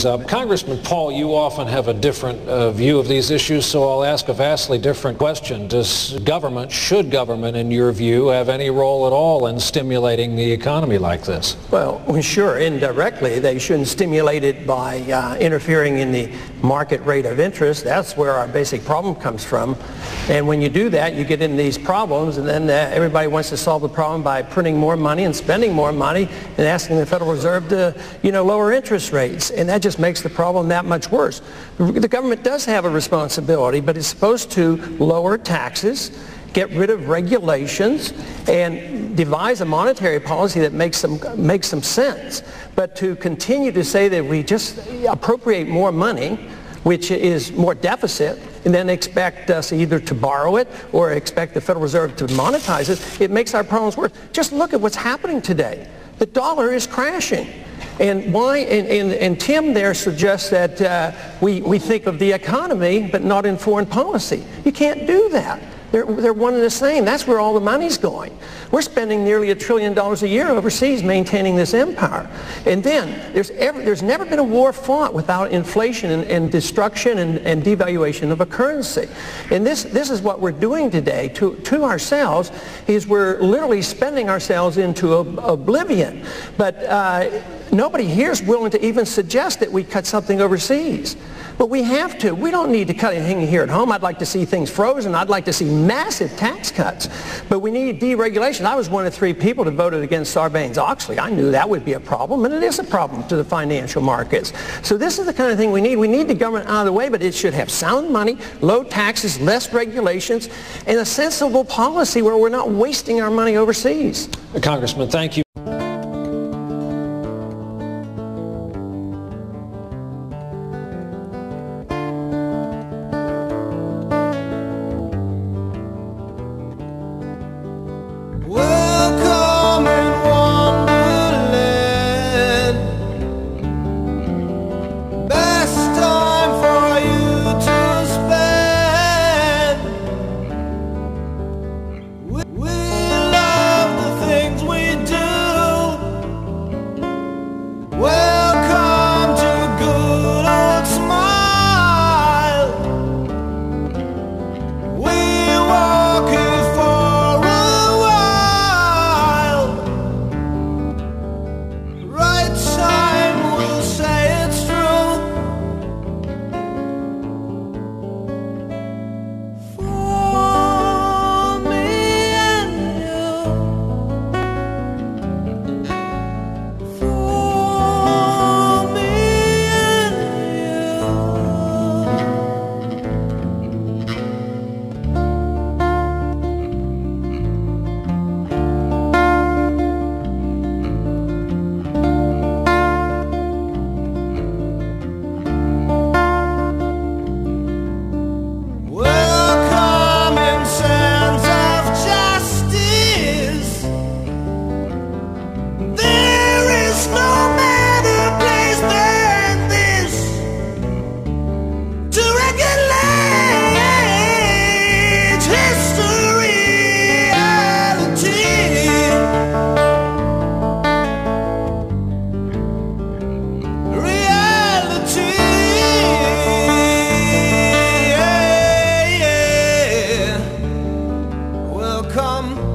Congressman Paul, you often have a different view of these issues, so I'll ask a vastly different question. Should government, in your view, have any role at all in stimulating the economy like this? Well, sure, indirectly. They shouldn't stimulate it by interfering in the market rate of interest. That's where our basic problem comes from. And when you do that, you get into these problems, and then everybody wants to solve the problem by printing more money and spending more money and asking the Federal Reserve to, lower interest rates. And that just makes the problem that much worse. The government does have a responsibility, but it's supposed to lower taxes, get rid of regulations, and devise a monetary policy that makes some sense. But to continue to say that we just appropriate more money, which is more deficit, and then expect us either to borrow it or expect the Federal Reserve to monetize it, it makes our problems worse. Just look at what's happening today. The dollar is crashing. And why? And Tim there suggests that we think of the economy but not in foreign policy. You can't do that. They're one and the same. That's where all the money's going. We're spending nearly $1 trillion a year overseas maintaining this empire. And then there's never been a war fought without inflation and destruction and devaluation of a currency. And this is what we're doing today to ourselves, is we're literally spending ourselves into oblivion. But nobody here is willing to even suggest that we cut something overseas. But we have to. We don't need to cut anything here at home. I'd like to see things frozen. I'd like to see massive tax cuts. But we need deregulation. I was one of 3 people that voted against Sarbanes-Oxley. I knew that would be a problem, and it is a problem to the financial markets. So this is the kind of thing we need. We need the government out of the way, but it should have sound money, low taxes, less regulations, and a sensible policy where we're not wasting our money overseas. Congressman, thank you. Come